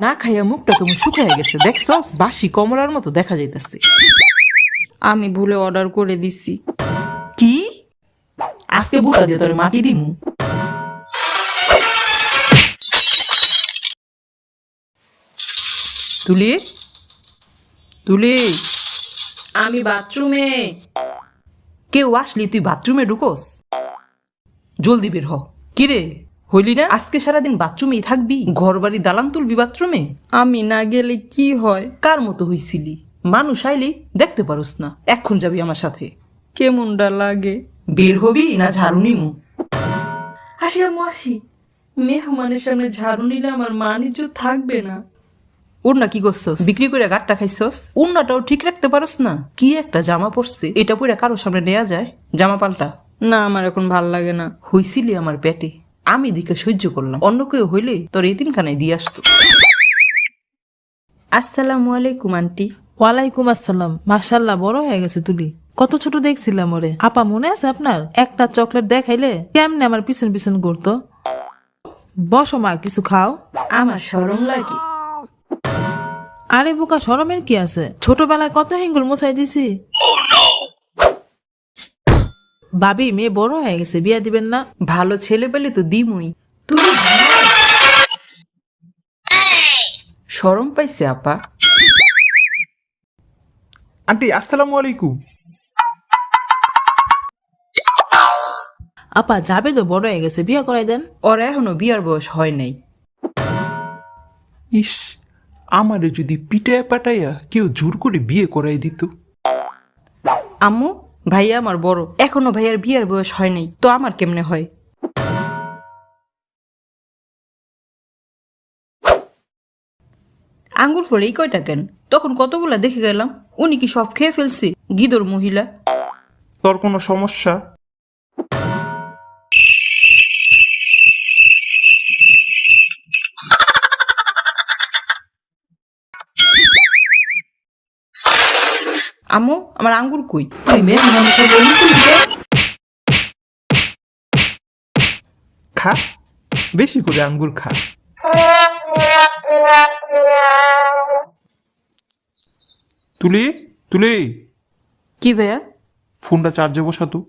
না খাইয়া মুখটা কেমন শুকায় গেছে, দেখছো বাসি কমলার মতো দেখা যাইতেছে। আমি ভুলে অর্ডার করে দিছি। কি? আজকে বুটা দিয়ে তোর মাটি দিমু। তুলি তুলি, আমি বাথরুমে। কেউ আসলি তুই বাথরুমে ঢুকোস? জলদি বের হ। কিরে হইলি না? আজকে সারাদিন বাথরুমেই থাকবি? ঘর বাড়ি দালান তুলবি বাথরুমে? আমি না গেলে কি হয়? কার মতো হইছিলি? মানুষ আইলেই দেখতে পারোস না। এখন যাবি আমার সাথে। কেমনটা লাগে? বের হবি না ঝাড়ু নিমু? আসি আম্মু আসি। মেহমানের সামনে ঝাড়ু নিলে আমার মান ইজ্জত থাকবে না। ওড়না কি করছস? বিক্রি করে গাট্টা খাইছস? ওড়নাটাও ঠিক রাখতে পারস না? কি একটা জামা পরছে, এটা পরে কারো সামনে নেওয়া যায়? জামা পাল্টা। না আমার এখন ভাল লাগে না। হইছিলি আমার পেটে, আমি দিকে সহ্য করলাম। অন্য কেউ হইলে তোর এতিমখানায় দিয়ে আসতো। আসসালামু আলাইকুম আন্টি। ওয়ালাইকুম আসসালাম। মাশাল্লাহ, বড় হয়ে গেছে তুলি। কত ছোট দেখছিলাম ওরে। আপা মনে আছে আপনার? একটা চকলেট দেখাইলে কেমনে আমার পিছন পিছন ঘুরতো। বসো মা, কিছু খাও। আমার শরম লাগে। আরে বোকা, শরমের কি আছে? ছোটবেলায় কত হিঙ্গুল মোছাই দিছি। ভাবি, মেয়ে বড় হয়ে গেছে, বিয়া দিবেন না? ভালো ছেলে পেলে তো দিমুই। তুই শরম পাইছে আপা। আন্টি আসসালামু আলাইকুম। আপা যাবে তো, বড় হয়ে গেছে, বিয়া করাই দেন। ওর এখনো বিয়ার বয়স হয় নাই। ইস, আমারে যদি পিটায়া পাটাইয়া কেউ জোর করে বিয়ে করাই দিত। আম্মু, ভাইয়া আমার বড়, এখনো ভাইয়ার বিয়ের বয়স হয় নাই, তো আমার কেমনে হয়? আঙ্গুর ফলে এই কয়টা কেন? তখন কতগুলা দেখে গেলাম। উনি কি সব খেয়ে ফেলছে? গিদর মহিলা। তোর কোনো সমস্যা? আম্মু, আমার আঙ্গুর কই? তুই মেয়ে মানুষের বলি তুলবি? খা, বেশি করে আঙ্গুর খা। তুলি তুলি, কি ভাইয়া? ফোনটা চার্জে বসা তো।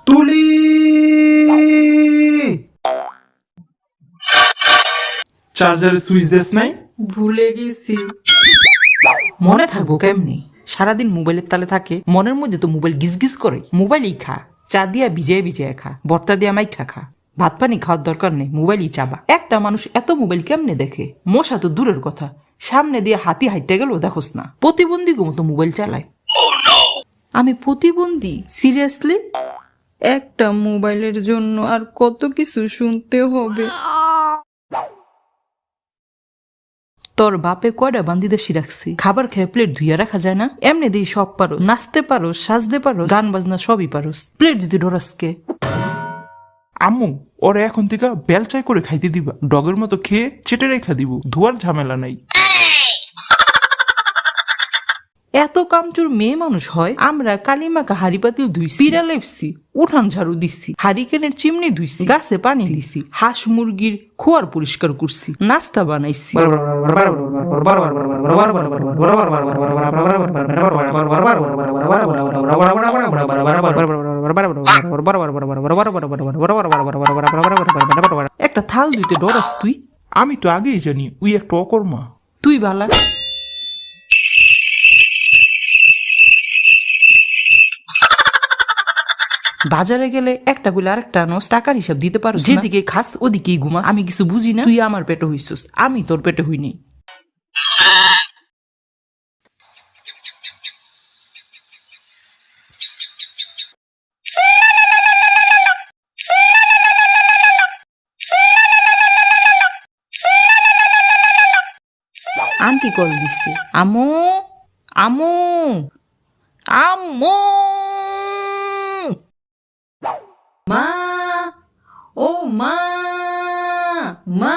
তুলি, চার্জারের সুইচ দেস নাই? ভুলে গেছি। মনে থাকবো কেমনি? সারাদিন মোবাইলের তালে থাকে, মনের মধ্যে তো মোবাইল গিজ গিজ করে। মোবাইলই খা, চা দিয়া ভিজিয়ে ভিজিয়ে খা, ভর্তা দিয়া মাইখা খা। ভাত পানি খাওয়ার দরকার নেই, মোবাইলই চাবা। একটা মানুষ এত মোবাইল কেমনে দেখে? মশা তো দূরের কথা, সামনে দিয়ে হাতি হাইটে গেলেও দেখোস না। প্রতিবন্ধী মতো মোবাইল চালায়। আমি প্রতিবন্ধী? সিরিয়াসলি? একটা মোবাইলের জন্য আর কত কিছু শুনতে হবে। তোর বাপে কয়টা বান্দিদাসী রাখছি? খাবার খেয়ে প্লেট ধুইয়া রাখা যায় না? এমনি দিয়ে সব পারো, নাচতে পারো, সাজতে পারো, গান বাজনা সবই পারোস, প্লেট যদি ডরাসকে। আম্মু, ওরা এখন থেকে বেলচাই করে খাইতে দিবা। ডগের মতো খেয়ে চেটে রেখা দিব, ধোয়ার ঝামেলা নাই। এত কামচুর মেয়ে মানুষ হয়? আমরা কালিমাকা হাড়ি পাতিল ধুইছি, পিড়া লেপছি, উঠান ঝাড়ু দিচ্ছি, হারিকেনের চিমনি ধুইছি, গাছে পানি দিছি, হাঁস মুরগির খোয়ার পরিষ্কার করছি, নাস্তা বানাইছি। একটা থাল ধুইতে ডরাস তুই? আমি তো আগেই জানি উই একটা অকর্মা। তুই বালা। বাজারে গেলে একটা গুলো আরেকটা আনোস, টাকার হিসাব দিতে পারো। যেদিকে খাস ওদিকেই ঘুমাস। আমি কিছু বুঝি না? তুই আমার পেটে হইছস, আমি তোর পেটে হইনি। আন্টি কল দিচ্ছে। আমু, আমু, আমু, মা, ও মা, মা।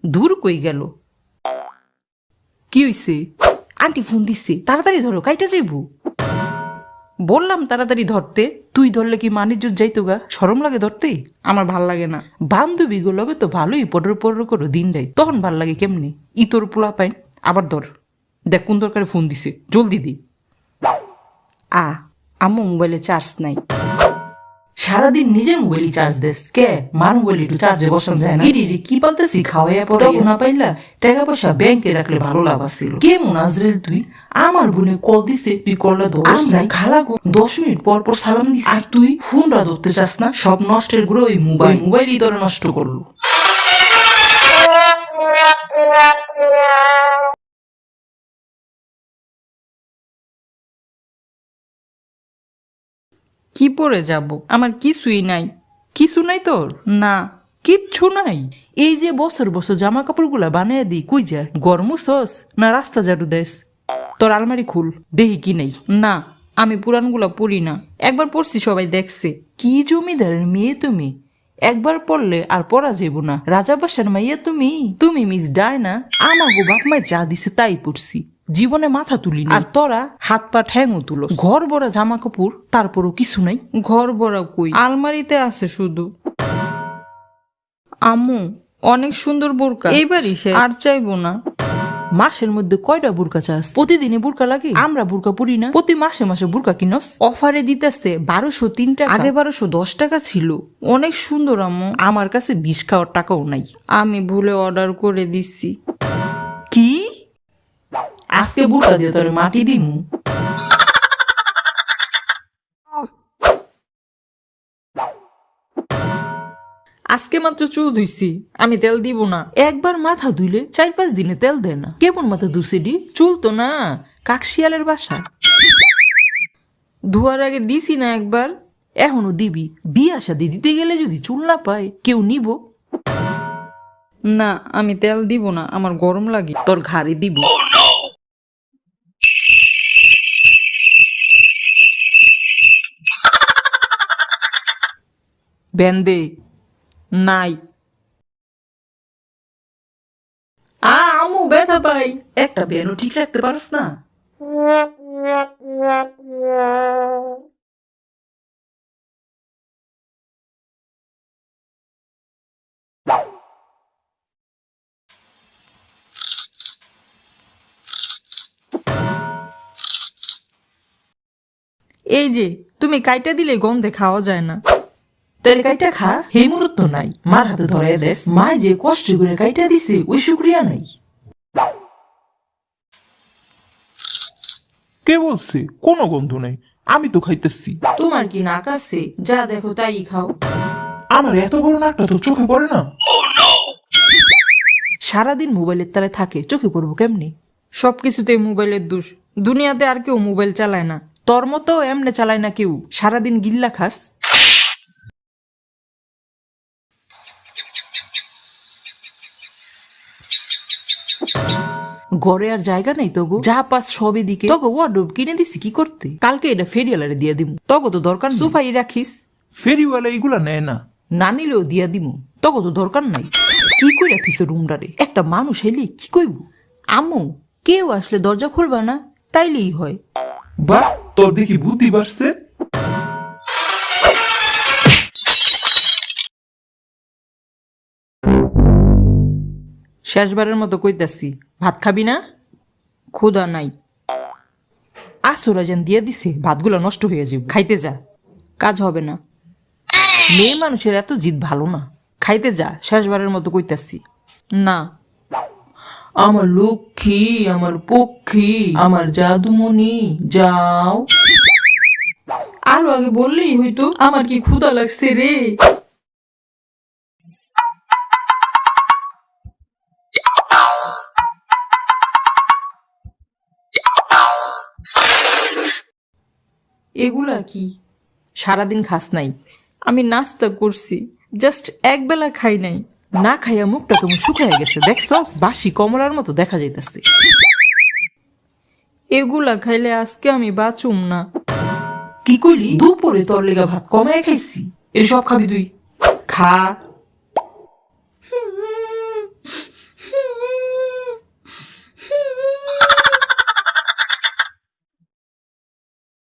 দূর কই গেল? কি হইছে? আন্টি ফোন দিচ্ছে, তাড়াতাড়ি ধরো, কাইটা যাইবো। বললাম তাড়াতাড়ি ধরতে, তুই ধরলে কি মানিজ্য যাইতো গা? শরম লাগে ধরতে? আমার ভাল লাগে না। বান্ধবী গুলোকে তো ভালোই পডর পডর করো দিন রাই, তখন ভাল লাগে কেমনি? তোর পোলা পাইন। আবার ধর, দেখ কোন দরকারে ফোন দিছে, জলদি দি। আম্মু মোবাইলে চার্জ নাই। সারাদিন নিজের মোবাইলে চার্জ দেস কে? মার মোবাইল একটু চার্জে বসানো যায় না? ইরি কি বলতেছি, খাওয়াইয়া পড়া না পাইলা? টাকা পয়সা ব্যাংকে রাখলে ভালো লাভ আছিল। কেমন আজরেল তুই? আমার বোনে কল দিছে, তুই কলটা ধরস নাই। খালা গো 10 মিনিট পর পর সালাম দিস, আর তুই ফোনটা ধরতে চাস না। সব নষ্টের গুলো ওই মোবাইলই তোরে নষ্ট করলো। কি পরে যাব? আমার কিছুই নাই। কিছু নাই তোর? না। কিচ্ছু নাই? এই যে বছর বছর জামা কাপড় গুলা বানিয়ে দিই, কই যায়? গরম সস না রাস্তা ঝাড়ু দেস? তোর আলমারি খুল, দেখি কি নেই। না, আমি পুরানগুলা পরি না। একবার পরছি, সবাই দেখছে। কি জমিদারের মেয়ে তুমি? একবার পড়লে আর পড়া যাইব না। রাজা বাসার মাইয়া তুমি? তুমি মিস ডায়না? আমাগো বাপ মায় যা দিছে তাই পড়ছি, জীবনে মাথা তুলি। আর তোরা হাত পা ঠ্যাংও তুলো। ঘর ভরা জামা কাপড়, তারপরও কিছু নাই। ঘর ভরা কই, আলমারিতে আছে শুধু। আম্মু অনেক সুন্দর বোরকা, এইবারই সে আর চাইবো না। মাসের মধ্যে কয়টা বুরকা চাস? প্রতিদিনে বুরকা লাগে? আমরা বুরকা পরি না? প্রতি মাসে মাসে বুরকা কিনস? অফারে দিতেছে 1203 টাকা, আগে 1210 টাকা ছিল। অনেক সুন্দর আম্মু। আমার কাছে 20 খাওয়ার টাকাও নাই। আমি ভুলে অর্ডার করে দিচ্ছি। কি? আজকে বুরকা দিয়ে তোরে মাটি দিমু। আজকে মাত্র চুল ধুইছি, আমি তেল দিব না। একবার মাথা ধুইলে 4-5 দিনে তেল দেয় না। কেমন মাথা ধুছে ডি? চুল তো না, কাকশিয়ালের বাসা। ধোয়ার আগে দিছি না একবার? এখনো দিবি? বিয়া শাদি দিতে গেলে যদি চুল না পায় কেউ নিব? না, আমি তেল দিব না, আমার গরম লাগে। তোর ঘাড়ে দিব। বেন্দে নাই। আম্মু ব্যথা পাই। একটা বেনও ঠিক রাখতে পারস না? এই যে তুমি কাইটা দিলে গন্ধে খাওয়া যায় না। তেল কাইটা খা, হে মুহূর্ত নাই। মার হাতে ধরে দেস, মায় যে কষ্ট করে কাইটা দিছে ওই শুক্রিয়া নাই। কে বলছে? কোনো গন্ধ নেই, আমি তো খাইতেছি। তোমার কি নাক আছে? যা দেখো তাই খাও। আমার এত বড় নাকটা তো চোখে পড়ে না। সারাদিন মোবাইলের তালে থাকে, চোখে পড়বো কেমনি? সবকিছুতে মোবাইলের দোষ। দুনিয়াতে আর কেউ মোবাইল চালায় না। তোর মতো এমনে চালায় না কেউ। সারাদিন গিল্লা খাস। ঘরে আর জায়গা নাই তোগো, যা পাস সবই দিকে। তোকে ওয়ার্ডরোব কিনে দিছি কি করতে? কালকে এটা ফেরিয়ালারে দিয়া দিমু। তোকে তো দরকার, সুপাই রাখিস। ফেরিওয়ালা এগুলা নেয় না। না নিলেও দিয়া দিমু, তোকে তো দরকার নাই। কি কইরা থিস রুমটারে? একটা মানুষ এলে কি কইব? আম্মু কেউ আসলে দরজা খুলবা না, তাইলেই হয়। বা তোর দেখি বুদ্ধি বাড়ছে। শেষবারের মতো কইতাছি, ভাত খাবি না? ক্ষুধা নাই। আসরা যেন দিয়ে দিছে, ভাতগুলো নষ্ট হয়ে যাবে। খাইতে যা, কাজ হবে না। মেয়ে মানুষের এত জিদ ভালো না। খাইতে যা, শেষবারের মতো কইতাছি। না। আমার লক্ষ্মী, আমার পক্ষী, আমার জাদুমণি, যাও। আরো আগে বললেই হইতো। আমার কি ক্ষুধা লাগছে রে। এগুলা কি? সারাদিন খাস নাই? আমি নাস্তা করছি, জাস্ট একবেলা খাই নাই। না খাইয়া মুখটা কেমন শুকায় গেছে দেখছ? বাসি কমলার মতো দেখা যাইতাছে। এগুলা খাইলে আজকে আমি বাঁচুম না। কি কইলি? দুপুরে তোর লেগা ভাত কমায় খাইছি, এসব খাবি তুই? খা।